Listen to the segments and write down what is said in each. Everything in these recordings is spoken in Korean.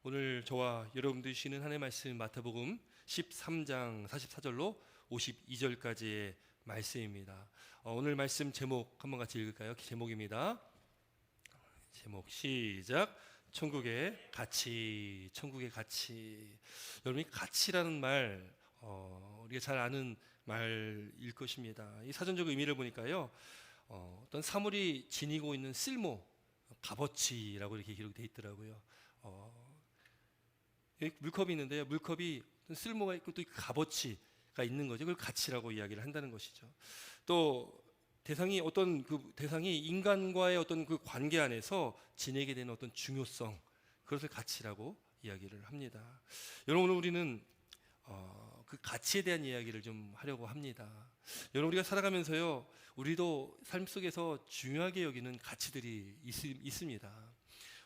오늘 저와 여러분들이 쉬는 하나님의 말씀 마태복음 13장 44절로 52절까지의 말씀입니다. 오늘 말씀 제목 한번 같이 읽을까요? 제목입니다. 제목 시작. 천국의 가치, 천국의 가치. 여러분이 가치라는 말 우리가 잘 아는 말일 것입니다. 이 사전적 의미를 보니까요, 어떤 사물이 지니고 있는 쓸모, 값어치라고 이렇게 기록되어 있더라고요. 여기 물컵이 있는데요, 물컵이 쓸모가 있고 또 값어치가 있는 거죠. 그걸 가치라고 이야기를 한다는 것이죠. 또 대상이 어떤 그 대상이 인간과의 어떤 그 관계 안에서 지니게 되는 어떤 중요성, 그것을 가치라고 이야기를 합니다. 여러분, 오늘 우리는 그 가치에 대한 이야기를 좀 하려고 합니다. 여러분, 우리가 살아가면서요, 우리도 삶 속에서 중요하게 여기는 가치들이 있습니다.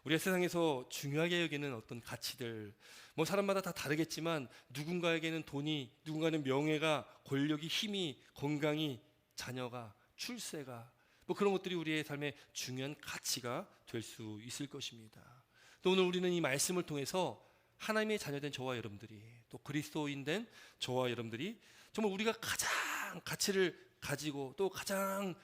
우리가 세상에서 중요하게 여기는 어떤 가치들, 뭐 사람마다 다 다르겠지만 누군가에게는 돈이, 누군가는 명예가, 권력이, 힘이, 건강이, 자녀가, 출세가, 뭐 그런 것들이 우리의 삶의 중요한 가치가 될 수 있을 것입니다. 또 오늘 우리는 이 말씀을 통해서 하나님의 자녀된 저와 여러분들이, 또 그리스도인 된 저와 여러분들이 정말 우리가 가장 가치를 가지고 또 가장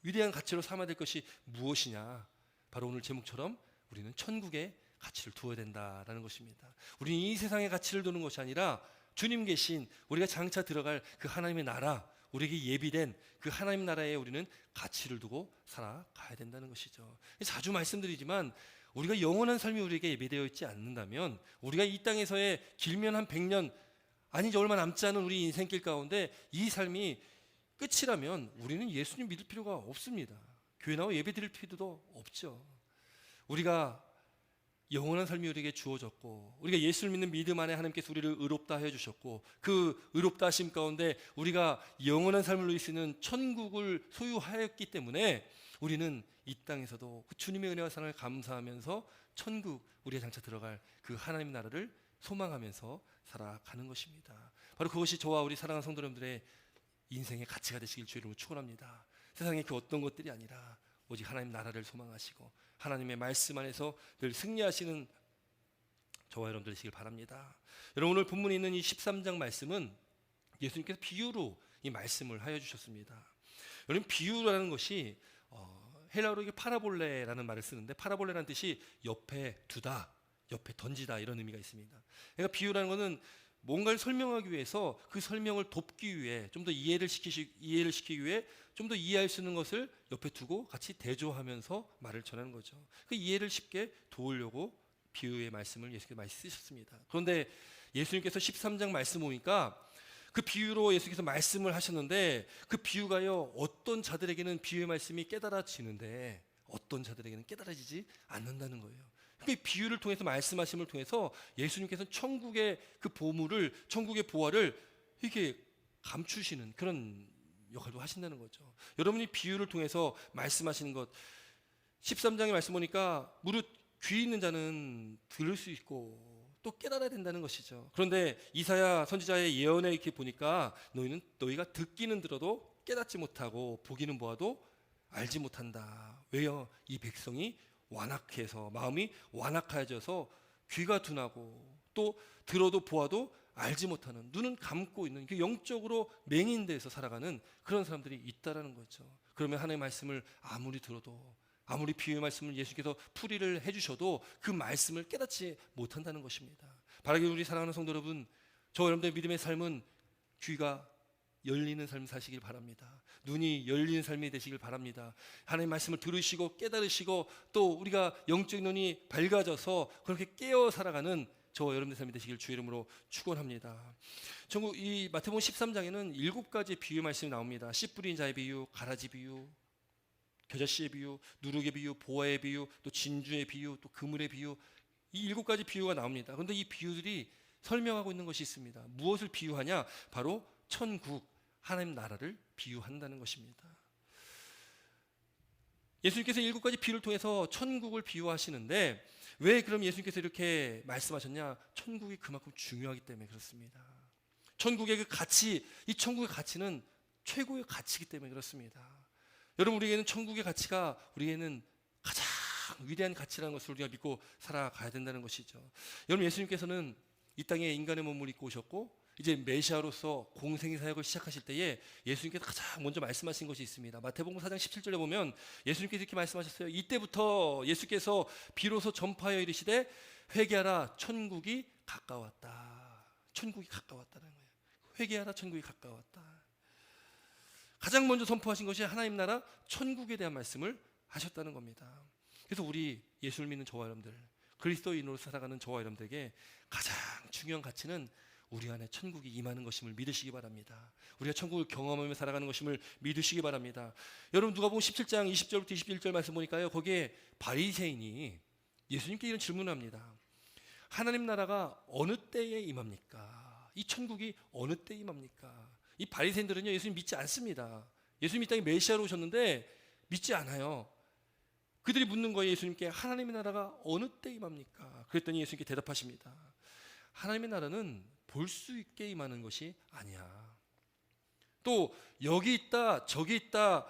위대한 가치로 삼아야 될 것이 무엇이냐, 바로 오늘 제목처럼 우리는 천국의 가치를 두어야 된다라는 것입니다. 우리는 이 세상의 가치를 두는 것이 아니라 주님 계신, 우리가 장차 들어갈 그 하나님의 나라, 우리에게 예비된 그 하나님 나라에 우리는 가치를 두고 살아가야 된다는 것이죠. 자주 말씀드리지만 우리가 영원한 삶이 우리에게 예비되어 있지 않는다면, 우리가 이 땅에서의 길면 한 100년, 아니 이제 얼마 남지 않은 우리 인생길 가운데 이 삶이 끝이라면 우리는 예수님 믿을 필요가 없습니다. 교회 나와 예배 드릴 필요도 없죠. 우리가 영원한 삶이 우리에게 주어졌고, 우리가 예수를 믿는 믿음 안에 하나님께서 우리를 의롭다 해주셨고, 그 의롭다 하심 가운데 우리가 영원한 삶을 누릴 수 있는 천국을 소유하였기 때문에 우리는 이 땅에서도 그 주님의 은혜와 사랑을 감사하면서 천국, 우리가 장차 들어갈 그 하나님 나라를 소망하면서 살아가는 것입니다. 바로 그것이 저와 우리 사랑하는 성도 여러분들의 인생의 가치가 되시길 주의 이름으로 축원합니다. 세상의 그 어떤 것들이 아니라 오직 하나님 나라를 소망하시고 하나님의 말씀 안에서 늘 승리하시는 저와 여러분들 되시길 바랍니다. 여러분, 오늘 본문에 있는 이 13장 말씀은 예수님께서 비유로 이 말씀을 하여 주셨습니다. 여러분, 비유라는 것이 헬라어로 이게 파라볼레라는 말을 쓰는데, 파라볼레라는 뜻이 옆에 두다, 옆에 던지다, 이런 의미가 있습니다. 그러니까 비유라는 것은 뭔가를 설명하기 위해서 그 설명을 돕기 위해, 좀 더 이해를 시키기 위해 좀 더 이해할 수 있는 것을 옆에 두고 같이 대조하면서 말을 전하는 거죠. 그 이해를 쉽게 도우려고 비유의 말씀을 예수님께서 많이 쓰셨습니다. 그런데 예수님께서 13장 말씀 보니까 그 비유로 예수님께서 말씀을 하셨는데, 그 비유가요, 어떤 자들에게는 비유의 말씀이 깨달아지는데 어떤 자들에게는 깨달아지지 않는다는 거예요. 그 비유를 통해서, 말씀하심을 통해서 예수님께서는 천국의 그 보물을, 천국의 보화를 이렇게 감추시는 그런 역할도 하신다는 거죠. 여러분이 비유를 통해서 말씀하시는 것, 13장의 말씀 보니까 무릇 귀 있는 자는 들을 수 있고 또 깨달아야 된다는 것이죠. 그런데 이사야 선지자의 예언에 이렇게 보니까 너희가 듣기는 들어도 깨닫지 못하고 보기는 보아도 알지 못한다. 왜요? 이 백성이 완악해서, 마음이 완악해져서 귀가 둔하고 또 들어도 보아도 알지 못하는, 눈은 감고 있는, 영적으로 맹인돼서 살아가는 그런 사람들이 있다라는 거죠. 그러면 하나님의 말씀을 아무리 들어도, 아무리 비유의 말씀을 예수께서 풀이를 해주셔도 그 말씀을 깨닫지 못한다는 것입니다. 바라기 우리 사랑하는 성도 여러분, 저 여러분들의 믿음의 삶은 귀가 열리는 삶 사시길 바랍니다. 눈이 열리는 삶이 되시길 바랍니다. 하나님의 말씀을 들으시고 깨달으시고 또 우리가 영적 눈이 밝아져서 그렇게 깨어 살아가는 저와 여러분의 삶이 되시길 주의 이름으로 축원합니다. 이 마태복음 13장에는 7가지 비유 말씀이 나옵니다. 씨 뿌린 자의 비유, 가라지 비유, 겨자씨의 비유, 누룩의 비유, 보화의 비유, 또 진주의 비유, 또 그물의 비유, 이 7가지 비유가 나옵니다. 그런데 이 비유들이 설명하고 있는 것이 있습니다. 무엇을 비유하냐? 바로 천국, 하나님 나라를 비유한다는 것입니다. 예수님께서 7가지 비유를 통해서 천국을 비유하시는데, 왜 그럼 예수님께서 이렇게 말씀하셨냐? 천국이 그만큼 중요하기 때문에 그렇습니다. 천국의 그 가치, 이 천국의 가치는 최고의 가치이기 때문에 그렇습니다. 여러분, 우리에게는 천국의 가치가, 우리에게는 가장 위대한 가치라는 것을 우리가 믿고 살아가야 된다는 것이죠. 여러분, 예수님께서는 이 땅에 인간의 몸을 입고 오셨고 이제 메시아로서 공생의 사역을 시작하실 때에 예수님께서 가장 먼저 말씀하신 것이 있습니다. 마태복음 4장 17절에 보면 예수님께서 이렇게 말씀하셨어요. 이때부터 예수께서 비로소 전파하여 이르시되 회개하라, 천국이 가까웠다. 천국이 가까웠다는 거예요. 회개하라, 천국이 가까웠다. 가장 먼저 선포하신 것이 하나님 나라 천국에 대한 말씀을 하셨다는 겁니다. 그래서 우리 예수를 믿는 저와 여러분들, 그리스도인으로 살아가는 저와 여러분들에게 가장 중요한 가치는 우리 안에 천국이 임하는 것임을 믿으시기 바랍니다. 우리가 천국을 경험하며 살아가는 것임을 믿으시기 바랍니다. 여러분, 누가복음 17장 20절부터 21절 말씀 보니까요, 거기에 바리새인이 예수님께 이런 질문을 합니다. 하나님 나라가 어느 때에 임합니까? 이 천국이 어느 때에 임합니까? 이 바리새인들은요, 예수님 믿지 않습니다. 예수님 이 땅에 메시아로 오셨는데 믿지 않아요. 그들이 묻는 거예요. 예수님께 하나님의 나라가 어느 때 임합니까? 그랬더니 예수님께 대답하십니다. 하나님의 나라는 볼 수 있게 임하는 것이 아니야. 또 여기 있다 저기 있다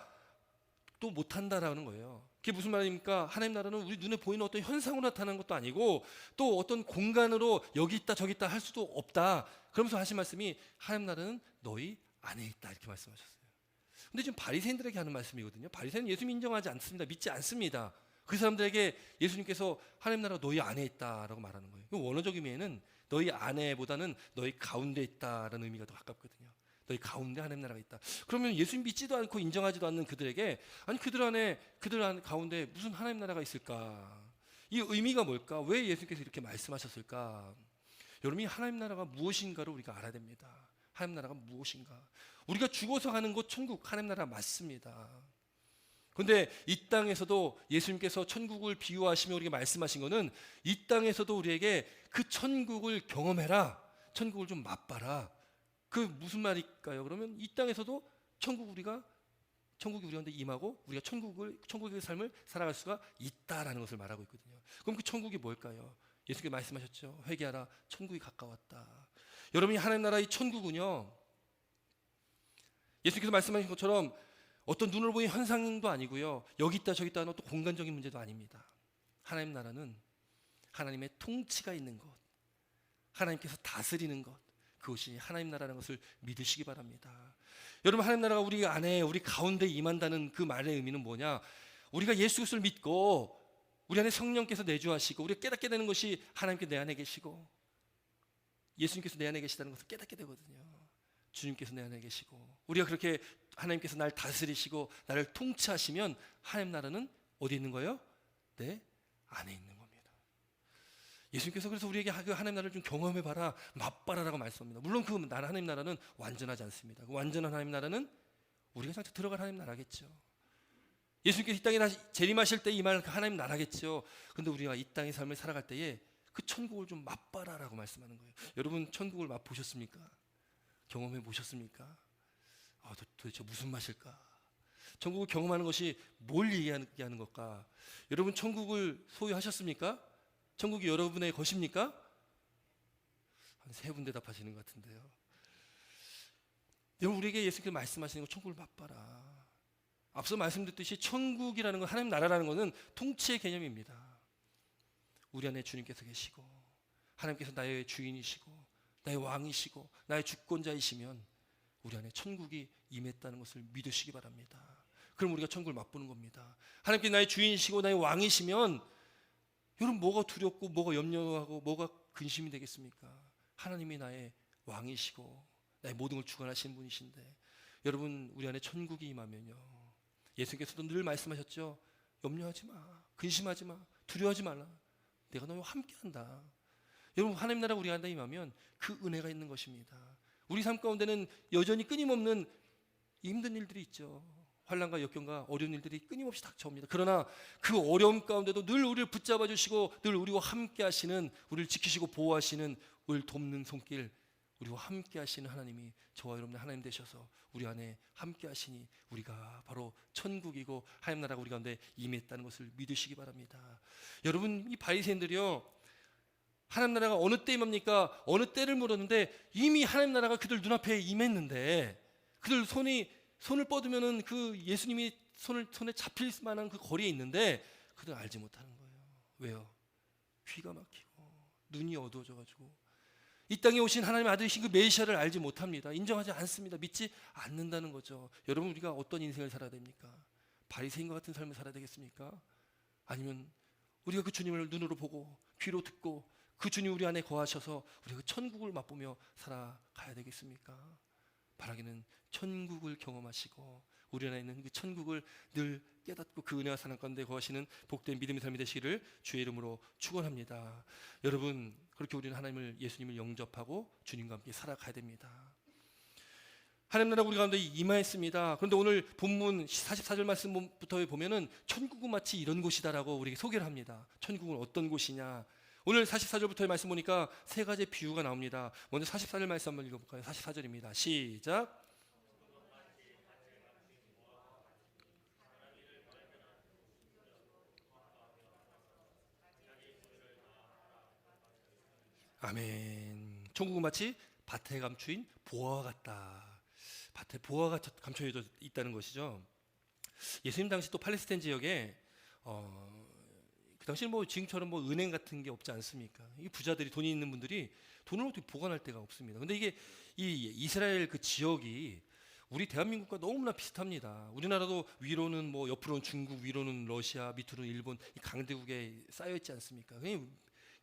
또 못한다라는 거예요. 그게 무슨 말입니까? 하나님 나라는 우리 눈에 보이는 어떤 현상으로 나타나는 것도 아니고 또 어떤 공간으로 여기 있다 저기 있다 할 수도 없다. 그러면서 하신 말씀이 하나님 나라는 너희 안에 있다, 이렇게 말씀하셨어요. 근데 지금 바리새인들에게 하는 말씀이거든요. 바리새인은 예수님 인정하지 않습니다. 믿지 않습니다. 그 사람들에게 예수님께서 하나님 나라가 너희 안에 있다라고 말하는 거예요. 원어적 의미에는 너희 안에보다는 너희 가운데 있다라는 의미가 더 가깝거든요. 너희 가운데 하나님 나라가 있다. 그러면 예수님 믿지도 않고 인정하지도 않는 그들에게, 아니 그들 안 가운데 무슨 하나님 나라가 있을까? 이 의미가 뭘까? 왜 예수님께서 이렇게 말씀하셨을까? 여러분이 하나님 나라가 무엇인가를 우리가 알아야 됩니다. 하나님 나라가 무엇인가? 우리가 죽어서 가는 곳 천국, 하나님 나라 맞습니다. 그런데 이 땅에서도 예수님께서 천국을 비유하시며 우리에게 말씀하신 것은 이 땅에서도 우리에게 그 천국을 경험해라, 천국을 좀 맛봐라. 그 무슨 말일까요? 그러면 이 땅에서도 천국이 우리한테 임하고 우리가 천국의 삶을 살아갈 수가 있다라는 것을 말하고 있거든요. 그럼 그 천국이 뭘까요? 예수님께서 말씀하셨죠. 회개하라, 천국이 가까웠다. 여러분이 하나님 나라의 천국은요, 예수님께서 말씀하신 것처럼 어떤 눈으로 보이는 현상도 아니고요, 여기 있다 저기 있다 하는 어떤 공간적인 문제도 아닙니다. 하나님 나라는 하나님의 통치가 있는 것, 하나님께서 다스리는 것, 그것이 하나님 나라라는 것을 믿으시기 바랍니다. 여러분, 하나님 나라가 우리 안에, 우리 가운데 임한다는 그 말의 의미는 뭐냐? 우리가 예수 그리스도를 믿고 우리 안에 성령께서 내주하시고 우리가 깨닫게 되는 것이 하나님께 내 안에 계시고 예수님께서 내 안에 계시다는 것을 깨닫게 되거든요. 주님께서 내 안에 계시고 우리가 그렇게 하나님께서 나를 다스리시고 나를 통치하시면 하나님 나라는 어디 있는 거예요? 내 안에 있는 겁니다. 예수님께서 그래서 우리에게 그 하나님 나라를 좀 경험해봐라, 맛봐라라고 말씀합니다. 물론 그 나라, 하나님 나라는 완전하지 않습니다. 그 완전한 하나님 나라는 우리가 장차 들어갈 하나님 나라겠죠. 예수님께서 이 땅에 재림하실 때 임할 그 하나님 나라겠죠. 그런데 우리가 이 땅의 삶을 살아갈 때에 그 천국을 좀 맛봐라라고 말씀하는 거예요. 여러분, 천국을 맛보셨습니까? 경험해 보셨습니까? 도대체 무슨 맛일까? 천국을 경험하는 것이 뭘 얘기하는 걸까? 여러분, 천국을 소유하셨습니까? 천국이 여러분의 것입니까? 한 세 분 대답하시는 것 같은데요. 여러분, 우리에게 예수님께서 말씀하시는 거 천국을 맛봐라. 앞서 말씀드렸듯이 천국이라는 건, 하나님 나라라는 것은 통치의 개념입니다. 우리 안에 주님께서 계시고 하나님께서 나의 주인이시고 나의 왕이시고 나의 주권자이시면 우리 안에 천국이 임했다는 것을 믿으시기 바랍니다. 그럼 우리가 천국을 맛보는 겁니다. 하나님께 나의 주인이시고 나의 왕이시면 여러분, 뭐가 두렵고 뭐가 염려하고 뭐가 근심이 되겠습니까? 하나님이 나의 왕이시고 나의 모든 걸 주관하시는 분이신데, 여러분, 우리 안에 천국이 임하면요, 예수님께서도 늘 말씀하셨죠. 염려하지 마, 근심하지 마, 두려워하지 말라. 내가 너와 함께한다. 여러분, 하나님 나라 우리 안에 임하면 그 은혜가 있는 것입니다. 우리 삶 가운데는 여전히 끊임없는 힘든 일들이 있죠. 환난과 역경과 어려운 일들이 끊임없이 닥쳐옵니다. 그러나 그 어려움 가운데도 늘 우리를 붙잡아 주시고 늘 우리와 함께 하시는, 우리를 지키시고 보호하시는, 우리를 돕는 손길, 우리와 함께 하시는 하나님이 저와 여러분의 하나님 되셔서 우리 안에 함께 하시니 우리가 바로 천국이고 하나님 나라가 우리 가운데 임했다는 것을 믿으시기 바랍니다. 여러분, 이 바리새인들이요, 하나님 나라가 어느 때 임합니까? 어느 때를 물었는데 이미 하나님 나라가 그들 눈앞에 임했는데, 그들 손을 뻗으면은 그 예수님이 손에 잡힐 만한 그 거리에 있는데 그들 알지 못하는 거예요. 왜요? 귀가 막히고 눈이 어두워져가지고 이 땅에 오신 하나님의 아들이신 그 메시아를 알지 못합니다. 인정하지 않습니다. 믿지 않는다는 거죠. 여러분, 우리가 어떤 인생을 살아야 됩니까? 바리새인과 같은 삶을 살아야 되겠습니까? 아니면 우리가 그 주님을 눈으로 보고 귀로 듣고 그 주님 우리 안에 거하셔서 우리가 그 천국을 맛보며 살아가야 되겠습니까? 바라기는 천국을 경험하시고 우리 안에 있는 그 천국을 늘 깨닫고 그 은혜와 사랑 가운데 거하시는 복된 믿음의 삶이 되시기를 주의 이름으로 축원합니다. 여러분, 그렇게 우리는 하나님을, 예수님을 영접하고 주님과 함께 살아가야 됩니다. 하나님 나라 우리 가운데 임하였습니다. 그런데 오늘 본문 44절 말씀부터 보면은 천국은 마치 이런 곳이다라고 우리에게 소개를 합니다. 천국은 어떤 곳이냐? 오늘 44절부터의 말씀 보니까 세 가지 비유가 나옵니다. 먼저 44절 말씀 한번 읽어볼까요? 44절입니다. 시작. 아멘. 천국은 마치 밭에 감추인 보화와 같다. 밭에 보화가 감춰져 있다는 것이죠. 예수님 당시 또 팔레스타인 지역에 그 당시는 뭐 지금처럼 뭐 은행 같은 게 없지 않습니까? 이 부자들이, 돈이 있는 분들이 돈을 어떻게 보관할 데가 없습니다. 근데 이게 이 이스라엘 그 지역이 우리 대한민국과 너무나 비슷합니다. 우리나라도 위로는 뭐 옆으로는 중국, 위로는 러시아, 밑으로는 일본, 이 강대국에 쌓여 있지 않습니까?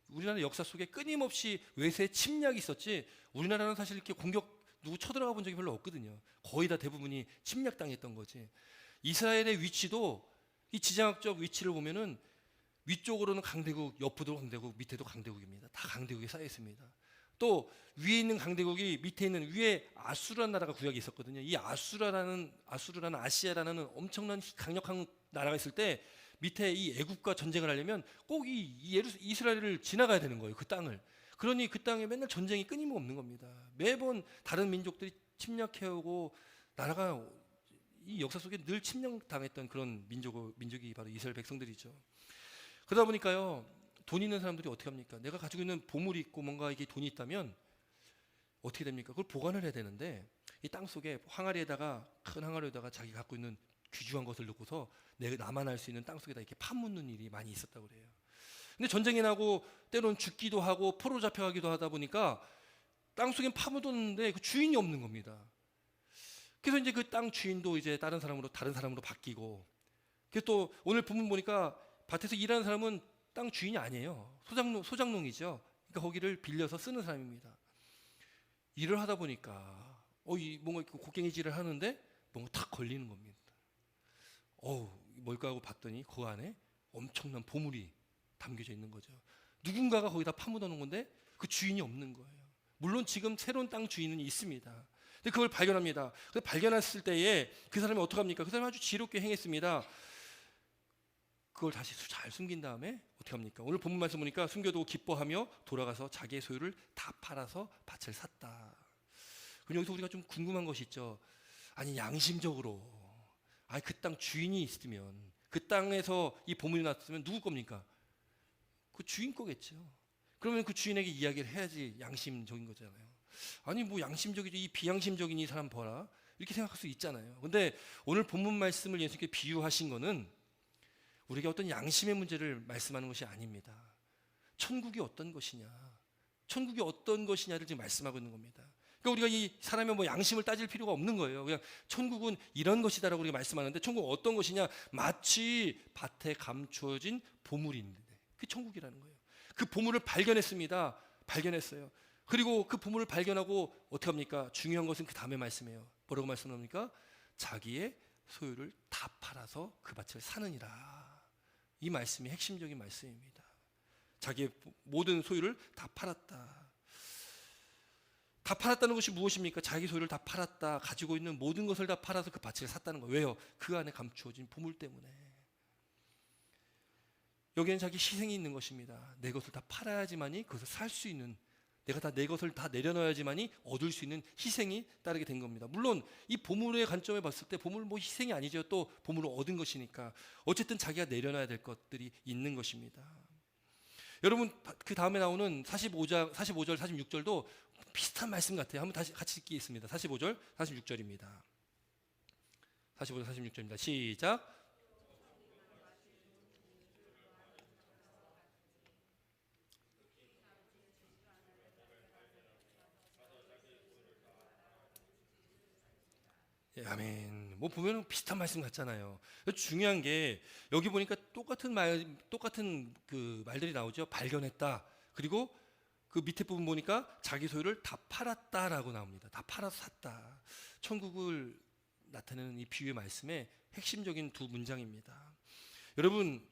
우리나라 역사 속에 끊임없이 외세 침략이 있었지 우리나라는 사실 이렇게 공격 누구 쳐들어가 본 적이 별로 없거든요. 거의 다 대부분이 침략당했던 거지. 이스라엘의 위치도 이 지정학적 위치를 보면은 위쪽으로는 강대국, 옆으로 강대국, 밑에도 강대국입니다. 다 강대국에 쌓여 있습니다. 또 위에 있는 강대국이 밑에 있는 위에 아수르라는 나라가 구약이 있었거든요. 이 아수르라는 아시아라는 엄청난 강력한 나라가 있을 때 밑에 이 애국과 전쟁을 하려면 꼭 이 이스라엘을 지나가야 되는 거예요. 그 땅을. 그러니 그 땅에 맨날 전쟁이 끊임없는 겁니다. 매번 다른 민족들이 침략해오고 나라가 이 역사 속에 늘 침략당했던 그런 민족이 바로 이스라엘 백성들이죠. 그러다 보니까요, 돈 있는 사람들이 어떻게 합니까? 내가 가지고 있는 보물이 있고 뭔가 이게 돈이 있다면 어떻게 됩니까? 그걸 보관을 해야 되는데 이 땅 속에 항아리에다가, 큰 항아리에다가 자기 갖고 있는 귀중한 것을 넣고서 나만 알 수 있는 땅 속에다 이렇게 파묻는 일이 많이 있었다고 그래요. 근데 전쟁이 나고 때로는 죽기도 하고 포로 잡혀가기도 하다 보니까 땅 속에 파묻었는데 그 주인이 없는 겁니다. 그래서 이제 그 땅 주인도 이제 다른 사람으로 바뀌고, 그래서 또 오늘 본문 보니까 밭에서 일하는 사람은 땅 주인이 아니에요. 소장농이죠. 그러니까 거기를 빌려서 쓰는 사람입니다. 일을 하다 보니까 뭔가 곡괭이질을 하는데 뭔가 탁 걸리는 겁니다. 뭘까 하고 봤더니 그 안에 엄청난 보물이 담겨져 있는 거죠. 누군가가 거기다 파묻어 놓은 건데 그 주인이 없는 거예요. 물론 지금 새로운 땅 주인은 있습니다. 근데 그걸 발견합니다. 그래서 발견했을 때에 그 사람이 어떻게 합니까? 그 사람이 아주 지혜롭게 행했습니다. 그걸 다시 잘 숨긴 다음에 어떻게 합니까? 오늘 본문 말씀 보니까 숨겨두고 기뻐하며 돌아가서 자기의 소유를 다 팔아서 밭을 샀다. 그럼 여기서 우리가 좀 궁금한 것이 있죠. 아니, 양심적으로 그 땅 주인이 있으면, 그 땅에서 이 보물이 났으면 누구 겁니까? 그 주인 거겠죠. 그러면 그 주인에게 이야기를 해야지 양심적인 거잖아요. 아니, 뭐 양심적이지, 이 비양심적인 이 사람 봐라, 이렇게 생각할 수 있잖아요. 근데 오늘 본문 말씀을 예수님께 비유하신 거는 우리가 어떤 양심의 문제를 말씀하는 것이 아닙니다. 천국이 어떤 것이냐, 천국이 어떤 것이냐를 지금 말씀하고 있는 겁니다. 그러니까 우리가 이 사람의 뭐 양심을 따질 필요가 없는 거예요. 그냥 천국은 이런 것이다라고 우리가 말씀하는데, 천국은 어떤 것이냐, 마치 밭에 감추어진 보물인데 그게 천국이라는 거예요. 그 보물을 발견했습니다. 발견했어요. 그리고 그 보물을 발견하고 어떻게 합니까? 중요한 것은 그 다음에 말씀해요. 뭐라고 말씀합니까? 자기의 소유를 다 팔아서 그 밭을 사느니라. 이 말씀이 핵심적인 말씀입니다. 자기의 모든 소유를 다 팔았다. 다 팔았다는 것이 무엇입니까? 자기 소유를 다 팔았다. 가지고 있는 모든 것을 다 팔아서 그 밭을 샀다는 거예요. 왜요? 그 안에 감추어진 보물 때문에. 여기에는 자기 희생이 있는 것입니다. 내 것을 다 팔아야지만이 그것을 살 수 있는, 내가 다 내 것을 다 내려놔야지만이 얻을 수 있는 희생이 따르게 된 겁니다. 물론 이 보물의 관점에 봤을 때 보물은 뭐 희생이 아니죠. 또 보물을 얻은 것이니까 어쨌든 자기가 내려놔야 될 것들이 있는 것입니다. 여러분, 그 다음에 나오는 45절, 46절도 비슷한 말씀 같아요. 한번 다시 같이 읽겠습니다. 45절, 46절입니다. 45절, 46절입니다. 시작. 예, 아멘. 뭐 보면 비슷한 말씀 같잖아요. 중요한 게 여기 보니까 똑같은 그 말들이 나오죠. 발견했다. 그리고 그 밑에 부분 보니까 자기 소유를 다 팔았다라고 나옵니다. 다 팔아서 샀다. 천국을 나타내는 이 비유의 말씀의 핵심적인 두 문장입니다. 여러분,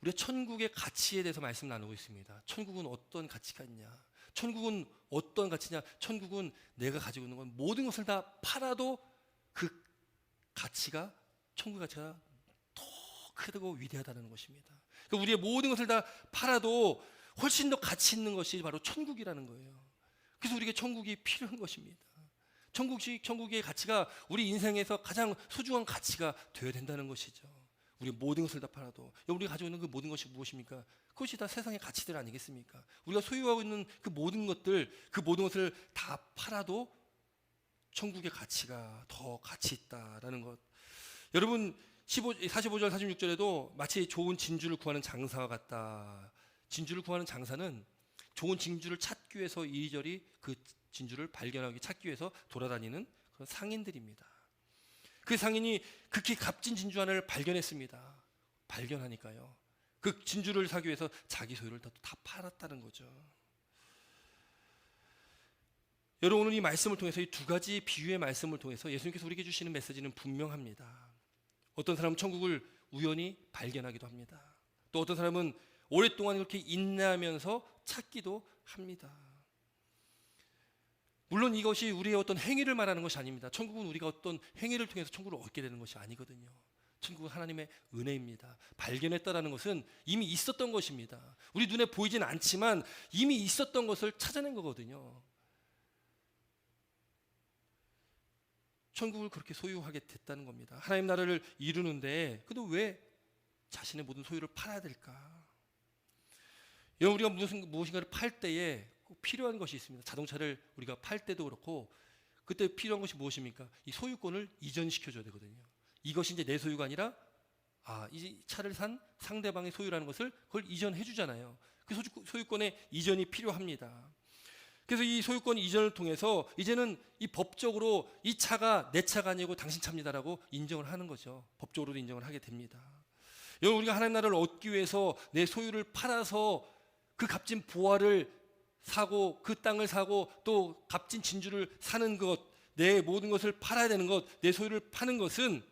우리가 천국의 가치에 대해서 말씀 나누고 있습니다. 천국은 어떤 가치가 있냐? 천국은 어떤 가치냐? 천국은 내가 가지고 있는 건 모든 것을 다 팔아도 그 가치가, 천국의 가치가 더 크고 위대하다는 것입니다. 그러니까 우리의 모든 것을 다 팔아도 훨씬 더 가치 있는 것이 바로 천국이라는 거예요. 그래서 우리에게 천국이 필요한 것입니다. 천국의 가치가 우리 인생에서 가장 소중한 가치가 되어야 된다는 것이죠. 우리 모든 것을 다 팔아도, 우리가 가지고 있는 그 모든 것이 무엇입니까? 그것이 다 세상의 가치들 아니겠습니까? 우리가 소유하고 있는 그 모든 것들, 그 모든 것을 다 팔아도 천국의 가치가 더 가치 있다라는 것. 여러분, 45절 46절에도 마치 좋은 진주를 구하는 장사와 같다. 진주를 구하는 장사는 좋은 진주를 찾기 위해서 이리저리 그 진주를 발견하기 찾기 위해서 돌아다니는 그런 상인들입니다. 그 상인이 극히 값진 진주 하나를 발견했습니다. 발견하니까요, 그 진주를 사기 위해서 자기 소유를 다 팔았다는 거죠. 여러분, 오늘 이 말씀을 통해서, 이 두 가지 비유의 말씀을 통해서 예수님께서 우리에게 주시는 메시지는 분명합니다. 어떤 사람은 천국을 우연히 발견하기도 합니다. 또 어떤 사람은 오랫동안 그렇게 인내하면서 찾기도 합니다. 물론 이것이 우리의 어떤 행위를 말하는 것이 아닙니다. 천국은 우리가 어떤 행위를 통해서 천국을 얻게 되는 것이 아니거든요. 천국은 하나님의 은혜입니다. 발견했다라는 것은 이미 있었던 것입니다. 우리 눈에 보이진 않지만 이미 있었던 것을 찾아낸 거거든요. 천국을 그렇게 소유하게 됐다는 겁니다. 하나님 나라를 이루는데, 근데 왜 자신의 모든 소유를 팔아야 될까? 우리가 무엇인가를 팔 때에 꼭 필요한 것이 있습니다. 자동차를 우리가 팔 때도 그렇고, 그때 필요한 것이 무엇입니까? 이 소유권을 이전시켜줘야 되거든요. 이것이 이제 내 소유가 아니라, 이 차를 산 상대방의 소유라는 것을 그걸 이전해 주잖아요. 그 소유권의 이전이 필요합니다. 그래서 이 소유권 이전을 통해서 이제는 이 법적으로 이 차가 내 차가 아니고 당신 차입니다라고 인정을 하는 거죠. 법적으로도 인정을 하게 됩니다. 여러분, 우리가 하나님 나라를 얻기 위해서 내 소유를 팔아서 그 값진 보화를 사고, 그 땅을 사고, 또 값진 진주를 사는 것, 내 모든 것을 팔아야 되는 것, 내 소유를 파는 것은,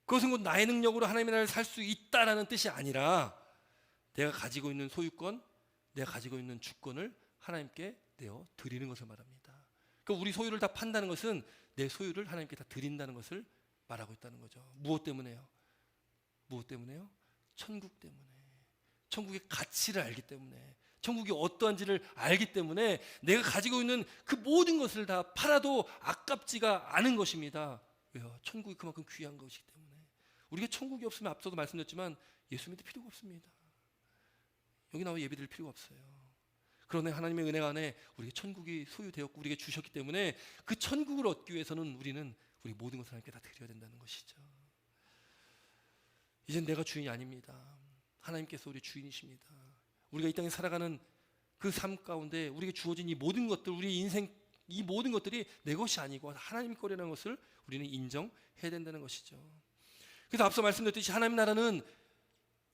그것은 곧 나의 능력으로 하나님의 나라를 살 수 있다라는 뜻이 아니라, 내가 가지고 있는 소유권, 내가 가지고 있는 주권을 하나님께 내어 드리는 것을 말합니다. 그러니까 우리 소유를 다 판다는 것은 내 소유를 하나님께 다 드린다는 것을 말하고 있다는 거죠. 무엇 때문에요? 무엇 때문에요? 천국 때문에. 천국의 가치를 알기 때문에, 천국이 어떠한지를 알기 때문에 내가 가지고 있는 그 모든 것을 다 팔아도 아깝지가 않은 것입니다. 왜요? 천국이 그만큼 귀한 것이기 때문에. 우리가 천국이 없으면, 앞서도 말씀드렸지만 예수 믿을 필요가 없습니다. 여기 나와 예배드릴 필요가 없어요. 그러나 하나님의 은혜 안에 우리에게 천국이 소유되었고 우리에게 주셨기 때문에 그 천국을 얻기 위해서는 우리는 우리 모든 것을 하나님께 다 드려야 된다는 것이죠. 이젠 내가 주인이 아닙니다. 하나님께서 우리 주인이십니다. 우리가 이 땅에 살아가는 그 삶 가운데 우리에게 주어진 이 모든 것들, 우리 인생 이 모든 것들이 내 것이 아니고 하나님 거라는 것을 우리는 인정해야 된다는 것이죠. 그래서 앞서 말씀드렸듯이 하나님 나라는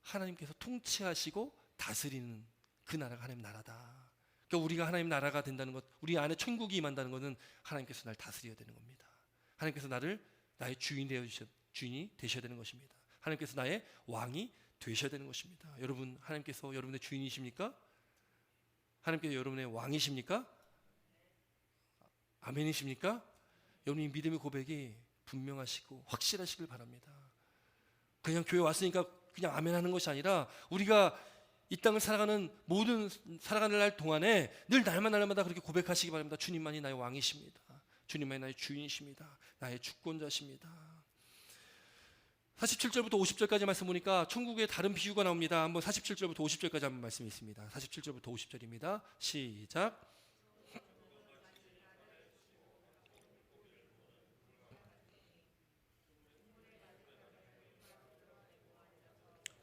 하나님께서 통치하시고 다스리는 그 나라가 하나님 나라다. 그러니까 우리가 하나님 나라가 된다는 것, 우리 안에 천국이 임한다는 것은 하나님께서 나를 다스려야 되는 겁니다. 하나님께서 나의 주인이 되셔야 되는 것입니다. 하나님께서 나의 왕이 되셔야 되는 것입니다. 여러분, 하나님께서 여러분의 주인이십니까? 하나님께서 여러분의 왕이십니까? 아멘이십니까? 여러분이 믿음의 고백이 분명하시고 확실하시길 바랍니다. 그냥 교회 왔으니까 그냥 아멘하는 것이 아니라, 우리가 이 땅을 살아가는 날 동안에 늘 날마다 그렇게 고백하시기 바랍니다. 주님만이 나의 왕이십니다. 주님만이 나의 주인이십니다. 나의 주권자십니다. 47절부터 50절까지 말씀 보니까 천국의 다른 비유가 나옵니다. 한번 47절부터 50절까지 한번 말씀이 있습니다. 47절부터 50절입니다. 시작.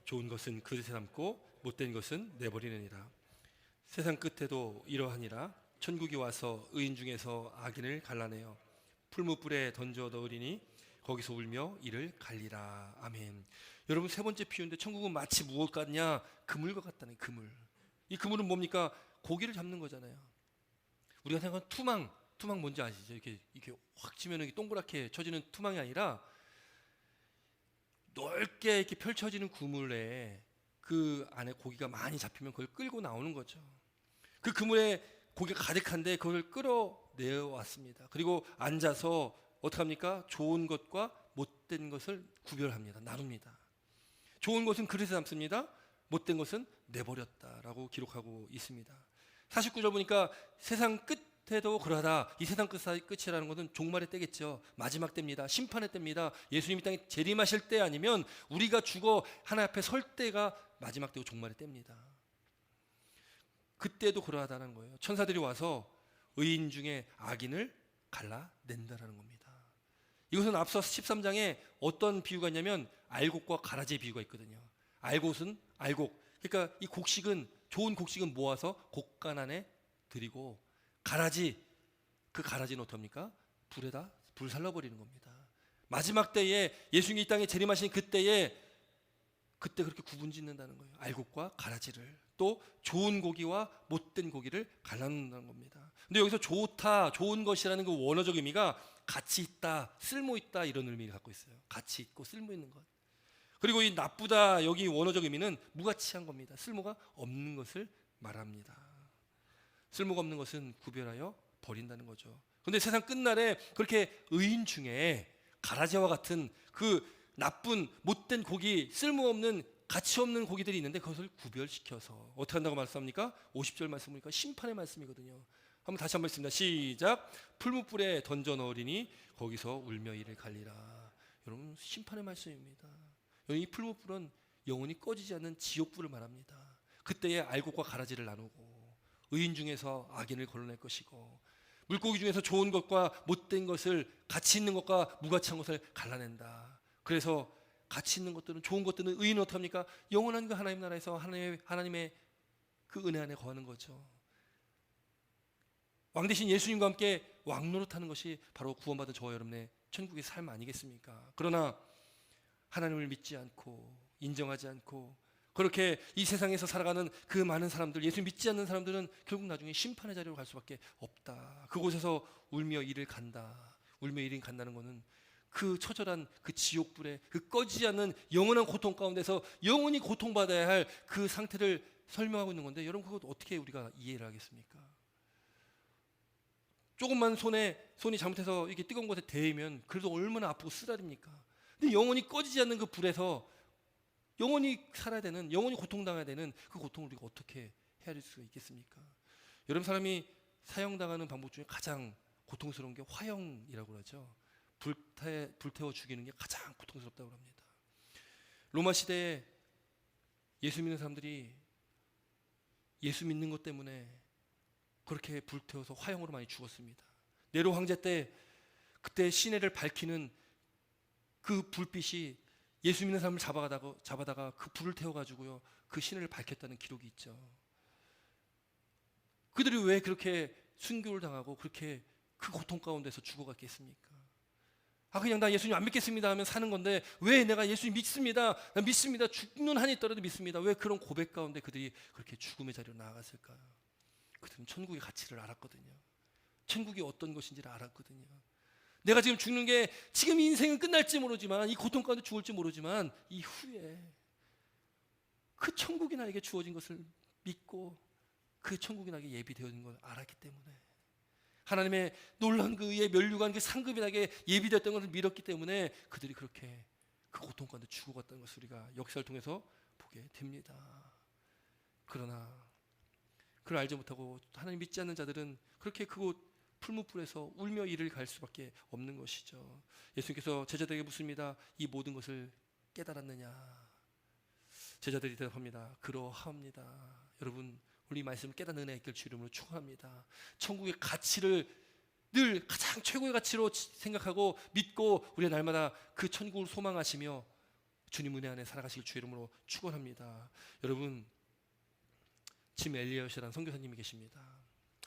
좋은 것은 그릇에 담고 못된 것은 내버리느니라. 세상 끝에도 이러하니라. 천국이 와서 의인 중에서 악인을 갈라내어 풀무불에 던져 넣으리니 거기서 울며 이를 갈리라. 아멘. 여러분, 세 번째 비유인데 천국은 마치 무엇 같냐? 그물과 같다는 그물. 이 그물은 뭡니까? 고기를 잡는 거잖아요. 우리가 생각하는 투망 뭔지 아시죠? 이렇게 확 치면 이렇게 동그랗게 쳐지는 투망이 아니라 넓게 이렇게 펼쳐지는 그물에 그 안에 고기가 많이 잡히면 그걸 끌고 나오는 거죠. 그 그물에 고기가 가득한데 그걸 끌어내어 왔습니다. 그리고 앉아서 어떻게 합니까? 좋은 것과 못된 것을 구별합니다. 나눕니다. 좋은 것은 그릇에 담습니다. 못된 것은 내버렸다라고 기록하고 있습니다. 49절 보니까 세상 끝에도 그러하다. 이 세상 끝이라는 것은 종말의 때겠죠. 마지막 때입니다. 심판의 때입니다. 예수님이 땅에 재림하실 때 아니면 우리가 죽어 하나님 앞에 설 때가 마지막 때고 종말의 때입니다. 그때도 그러하다는 거예요. 천사들이 와서 의인 중에 악인을 갈라낸다라는 겁니다. 이것은 앞서 13장에 어떤 비유가 있냐면 알곡과 가라지의 비유가 있거든요. 알곡은 알곡. 그러니까 이 곡식은, 좋은 곡식은 모아서 곡간 안에 들이고, 가라지, 그 가라지는 어떻습니까? 불에다 불살라버리는 겁니다. 마지막 때에 예수님이 이 땅에 재림하신 그때 그렇게 구분짓는다는 거예요. 알곡과 가라지를. 또 좋은 고기와 못된 고기를 갈라놓는다는 겁니다. 근데 여기서 좋다, 좋은 것이라는 그 원어적 의미가 가치 있다, 쓸모 있다, 이런 의미를 갖고 있어요. 가치 있고 쓸모 있는 것. 그리고 이 나쁘다, 여기 원어적 의미는 무가치한 겁니다. 쓸모가 없는 것을 말합니다. 쓸모가 없는 것은 구별하여 버린다는 거죠. 그런데 세상 끝날에 그렇게 의인 중에 가라지와 같은 그 나쁜 못된 고기, 쓸모없는 가치 없는 고기들이 있는데 그것을 구별시켜서 어떻게 한다고 말씀합니까? 50절 말씀 보니까 심판의 말씀이거든요. 한번 다시 한번 읽습니다. 시작. 풀무불에 던져 넣으리니 거기서 울며 이를 갈리라. 여러분, 심판의 말씀입니다. 이 풀무불은 영원히 꺼지지 않는 지옥불을 말합니다. 그때에 알곡과 가라지를 나누고 의인 중에서 악인을 걸러낼 것이고 물고기 중에서 좋은 것과 못된 것을, 가치 있는 것과 무가치한 것을 갈라낸다. 그래서 가치 있는 것들은, 좋은 것들은 의인은 어떡합니까? 영원한 그 하나님 나라에서 하나님의 그 은혜 안에 거하는 거죠. 왕 대신 예수님과 함께 왕노릇하는 것이 바로 구원받은 저와 여러분의 천국의 삶 아니겠습니까? 그러나 하나님을 믿지 않고 인정하지 않고 그렇게 이 세상에서 살아가는 그 많은 사람들, 예수 믿지 않는 사람들은 결국 나중에 심판의 자리로 갈 수밖에 없다. 그곳에서 울며 이를 간다. 울며 이를 간다는 것은 그 처절한 그 지옥불에, 그 꺼지지 않는 영원한 고통 가운데서 영원히 고통받아야 할 그 상태를 설명하고 있는 건데, 여러분 그것 어떻게 우리가 이해를 하겠습니까? 조금만 손이 잘못해서 이렇게 뜨거운 곳에 데이면 그래도 얼마나 아프고 쓰라립니까? 근데 영원히 꺼지지 않는 그 불에서 영원히 살아야 되는, 영원히 고통당해야 되는 그 고통을 우리가 어떻게 헤아릴 수가 있겠습니까? 여러분, 사람이 사형당하는 방법 중에 가장 고통스러운 게 화형이라고 하죠. 불태워 죽이는 게 가장 고통스럽다고 합니다. 로마 시대에 예수 믿는 사람들이 예수 믿는 것 때문에 그렇게 불태워서 화형으로 많이 죽었습니다. 네로 황제 때 그때 시내를 밝히는 그 불빛이 예수 믿는 사람을 잡아다가 그 불을 태워가지고요, 그 시내를 밝혔다는 기록이 있죠. 그들이 왜 그렇게 순교를 당하고 그렇게 그 고통 가운데서 죽어갔겠습니까? 그냥 나 예수님 안 믿겠습니다 하면 사는 건데, 왜 내가 예수님 믿습니다, 나 믿습니다, 죽는 한이 있더라도 믿습니다, 왜 그런 고백 가운데 그들이 그렇게 죽음의 자리로 나아갔을까요? 그들은 천국의 가치를 알았거든요. 천국이 어떤 것인지를 알았거든요. 내가 지금 죽는 게, 지금 인생은 끝날지 모르지만, 이 고통 가운데 죽을지 모르지만 이후에 그 천국이 나에게 주어진 것을 믿고 그 천국이 나에게 예비되어진 걸 알았기 때문에, 하나님의 놀라운 그 의의 면류관, 그 상급이 나에게 예비되었던 것을 믿었기 때문에 그들이 그렇게 그 고통 가운데 죽어갔다는 것을 우리가 역사를 통해서 보게 됩니다. 그러나 그걸 알지 못하고 하나님 믿지 않는 자들은 그렇게 그곳 풀무불에서 울며 이를 갈 수밖에 없는 것이죠. 예수님께서 제자들에게 묻습니다. 이 모든 것을 깨달았느냐? 제자들이 대답합니다. 그러하옵니다. 여러분, 우리 말씀을 깨닫는 은혜 있길 주 이름으로 축원합니다. 천국의 가치를 늘 가장 최고의 가치로 생각하고 믿고 우리가 날마다 그 천국을 소망하시며 주님 은혜 안에 살아가시길 주 이름으로 축원합니다. 여러분, 짐 엘리엇이라는 선교사님이 계십니다.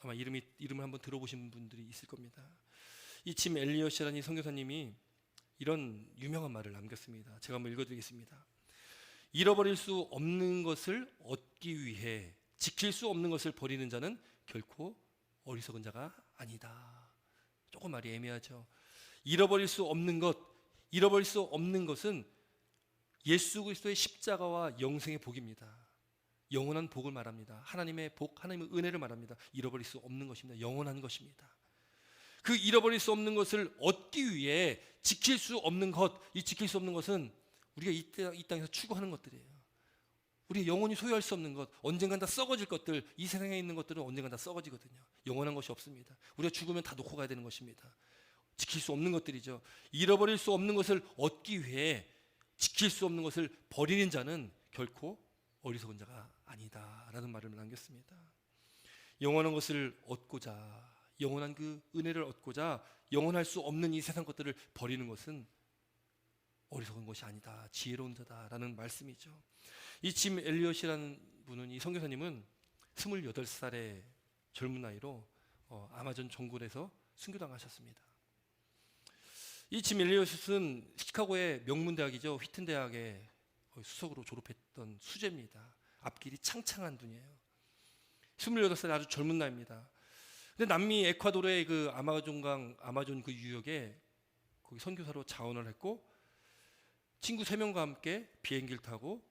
아마 이름을 한번 들어보신 분들이 있을 겁니다. 이 짐 엘리엇이라는 이 선교사님이 이런 유명한 말을 남겼습니다. 제가 한번 읽어드리겠습니다. 잃어버릴 수 없는 것을 얻기 위해 지킬 수 없는 것을 버리는 자는 결코 어리석은 자가 아니다. 조금 말이 애매하죠. 잃어버릴 수 없는 것은 예수 그리스도의 십자가와 영생의 복입니다. 영원한 복을 말합니다. 하나님의 복, 하나님의 은혜를 말합니다. 잃어버릴 수 없는 것입니다. 영원한 것입니다. 그 잃어버릴 수 없는 것을 얻기 위해 지킬 수 없는 것, 이 지킬 수 없는 것은 우리가 이 땅에서 추구하는 것들이에요. 우리가 영원히 소유할 수 없는 것, 언젠간 다 썩어질 것들, 이 세상에 있는 것들은 언젠간 다 썩어지거든요. 영원한 것이 없습니다. 우리가 죽으면 다 놓고 가야 되는 것입니다. 지킬 수 없는 것들이죠. 잃어버릴 수 없는 것을 얻기 위해 지킬 수 없는 것을 버리는 자는 결코 어리석은 자가 아니다라는 말을 남겼습니다. 영원한 것을 얻고자, 영원한 그 은혜를 얻고자 영원할 수 없는 이 세상 것들을 버리는 것은 어리석은 것이 아니다, 지혜로운 자다라는 말씀이죠. 이 짐 엘리엇이라는 분은, 이 선교사님은 28살의 젊은 나이로 아마존 정글에서 순교당하셨습니다. 이 짐 엘리엇은 시카고의 명문 대학이죠, 휘튼 대학의 수석으로 졸업했던 수재입니다. 앞길이 창창한 분이에요. 28살 아주 젊은 나이입니다. 근데 남미 에콰도르의 그 아마존 그 유역에 거기 선교사로 자원을 했고, 친구 3명과 함께 비행기를 타고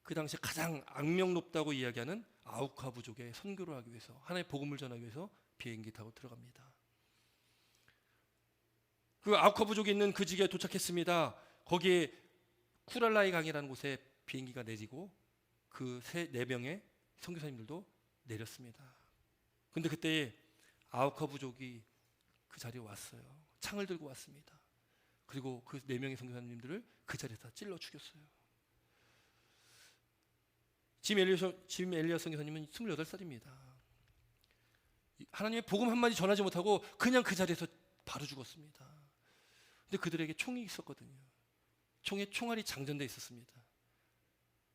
그 당시에 가장 악명 높다고 이야기하는 아우카 부족에 선교를 하기 위해서, 하나님의 복음을 전하기 위해서 비행기 타고 들어갑니다. 그 아우카 부족에 있는 그 지역에 도착했습니다. 거기에 쿠랄라이 강이라는 곳에 비행기가 내리고 그 4명의 선교사님들도 내렸습니다. 근데 그때 아우카 부족이 그 자리에 왔어요. 창을 들고 왔습니다. 그리고 그 4명의 선교사님들을 그 자리에서 찔러 죽였어요. 짐 엘리엇 선교사님은 28살입니다. 하나님의 복음 한마디 전하지 못하고 그냥 그 자리에서 바로 죽었습니다. 근데 그들에게 총이 있었거든요. 총에 총알이 장전되어 있었습니다.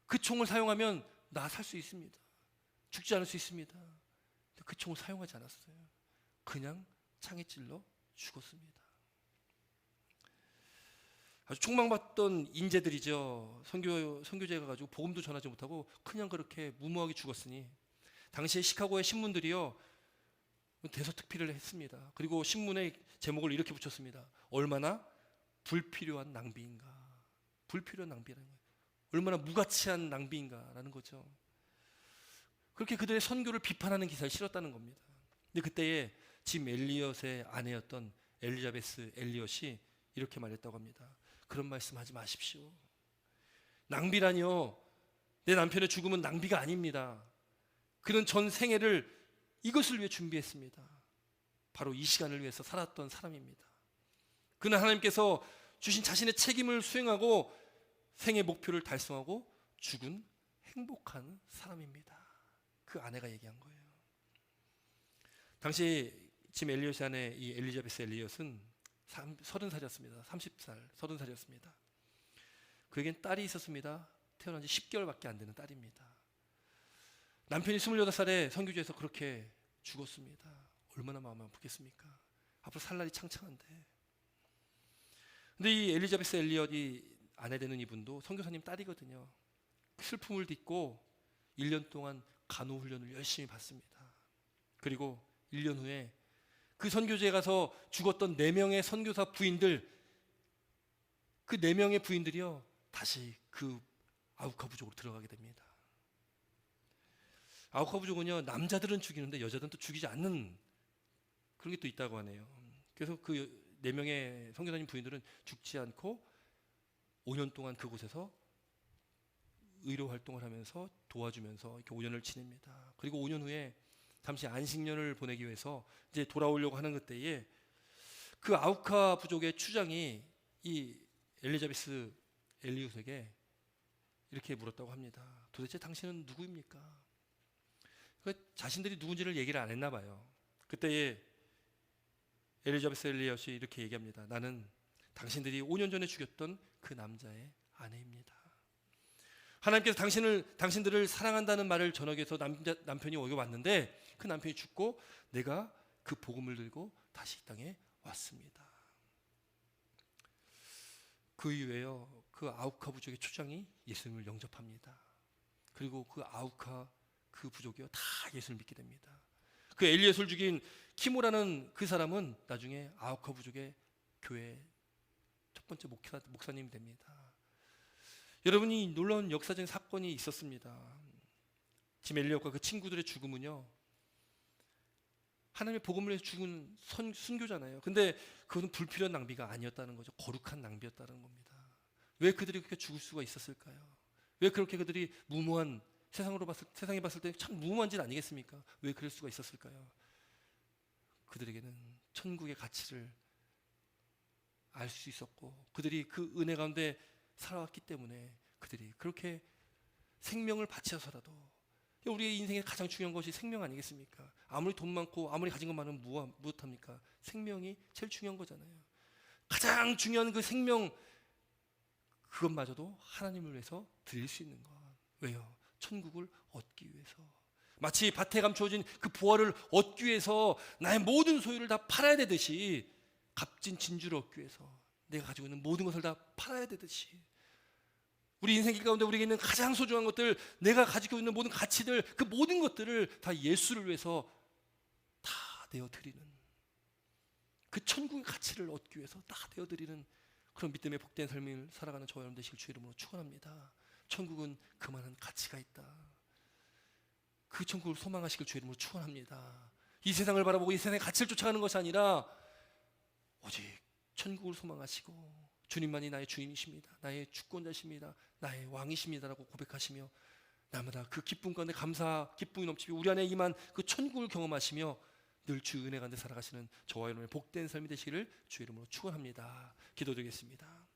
그 총을 사용하면 나 살 수 있습니다. 죽지 않을 수 있습니다. 근데 그 총을 사용하지 않았어요. 그냥 창에 찔러 죽었습니다. 아주 총망받던 인재들이죠. 선교제가 가지고 복음도 전하지 못하고 그냥 그렇게 무모하게 죽었으니, 당시에 시카고의 신문들이요 대서특필을 했습니다. 그리고 신문의 제목을 이렇게 붙였습니다. 얼마나 불필요한 낭비인가. 불필요한 낭비라는 거예요. 얼마나 무가치한 낭비인가라는 거죠. 그렇게 그들의 선교를 비판하는 기사를 실었다는 겁니다. 근데 그때에 짐 엘리엇의 아내였던 엘리자베스 엘리엇이 이렇게 말했다고 합니다. 그런 말씀하지 마십시오. 낭비라니요, 내 남편의 죽음은 낭비가 아닙니다. 그는 전 생애를 이것을 위해 준비했습니다. 바로 이 시간을 위해서 살았던 사람입니다. 그는 하나님께서 주신 자신의 책임을 수행하고 생애 목표를 달성하고 죽은 행복한 사람입니다. 그 아내가 얘기한 거예요. 당시 짐 엘리엇의 아내 이 엘리자베스 엘리엇은 30살이었습니다. 30살이었습니다. 그에겐 딸이 있었습니다. 태어난 지 10개월밖에 안 되는 딸입니다. 남편이 28살에 선교지에서 그렇게 죽었습니다. 얼마나 마음이 아프겠습니까? 앞으로 살 날이 창창한데. 근데 이 엘리자베스 엘리엇이 아내 되는 이분도 선교사님 딸이거든요. 슬픔을 딛고 1년 동안 간호훈련을 열심히 받습니다. 그리고 1년 후에 그 선교지에 가서 죽었던 4명의 선교사 부인들, 그 4명의 부인들이요 다시 그 아우카 부족으로 들어가게 됩니다. 아우카 부족은요 남자들은 죽이는데 여자들은 또 죽이지 않는 그런 게 또 있다고 하네요. 그래서 그 4명의 선교사님 부인들은 죽지 않고 5년 동안 그곳에서 의료 활동을 하면서 도와주면서 이렇게 5년을 지냅니다. 그리고 5년 후에 잠시 안식년을 보내기 위해서 이제 돌아오려고 하는 그때에 그 아우카 부족의 추장이 이 엘리자베스 엘리엇에게 이렇게 물었다고 합니다. 도대체 당신은 누구입니까? 자신들이 누군지를 얘기를 안 했나 봐요. 그때에 엘리자베스 엘리엇이 이렇게 얘기합니다. 나는 당신들이 5년 전에 죽였던 그 남자의 아내입니다. 하나님께서 당신들을 사랑한다는 말을 전하기 위해서 남편이 여기 왔는데 그 남편이 죽고 내가 그 복음을 들고 다시 이 땅에 왔습니다. 그 이후에요, 그 아우카 부족의 초장이 예수님을 영접합니다. 그리고 그 아우카 그 부족이요 다 예수를 믿게 됩니다. 그 엘리에서를 죽인 키모라는 그 사람은 나중에 아우카 부족의 교회 첫 번째 목사님이 됩니다. 여러분이 놀라운 역사적인 사건이 있었습니다. 지금 엘리엇과 그 친구들의 죽음은요, 하나님의 복음을 위해서 죽은 순교잖아요. 근데 그것은 불필요한 낭비가 아니었다는 거죠. 거룩한 낭비였다는 겁니다. 왜 그들이 그렇게 죽을 수가 있었을까요? 왜 그렇게 그들이 무모한, 세상에 봤을 때 참 무모한 짓 아니겠습니까? 왜 그럴 수가 있었을까요? 그들에게는 천국의 가치를 알 수 있었고, 그들이 그 은혜 가운데 살아왔기 때문에 그들이 그렇게 생명을 바쳐서라도, 우리의 인생에 가장 중요한 것이 생명 아니겠습니까? 아무리 돈 많고 아무리 가진 것 많으면 무엇합니까? 생명이 제일 중요한 거잖아요. 가장 중요한 그 생명, 그것마저도 하나님을 위해서 드릴 수 있는 것. 왜요? 천국을 얻기 위해서. 마치 밭에 감추어진 그 보화를 얻기 위해서 나의 모든 소유를 다 팔아야 되듯이, 값진 진주를 얻기 위해서 내가 가지고 있는 모든 것을 다 팔아야 되듯이, 우리 인생 가운데 우리에게 있는 가장 소중한 것들, 내가 가지고 있는 모든 가치들, 그 모든 것들을 다 예수를 위해서 다 내어드리는, 그 천국의 가치를 얻기 위해서 다 내어드리는 그런 믿음의 복된 삶을 살아가는 저와 여러분 되시길 주 이름으로 축원합니다. 천국은 그만한 가치가 있다. 그 천국을 소망하시길 주 이름으로 축원합니다. 이 세상을 바라보고 이 세상의 가치를 쫓아가는 것이 아니라 오직 천국을 소망하시고, 주님만이 나의 주인이십니다, 나의 주권자십니다, 나의 왕이십니다라고 고백하시며, 날마다 그 기쁨 가운데 감사 기쁨이 넘치고 우리 안에 임한 그 천국을 경험하시며 늘 주 은혜 가운데 살아가시는 저와 여러분의 복된 삶이 되시기를 주 이름으로 축원합니다. 기도드리겠습니다.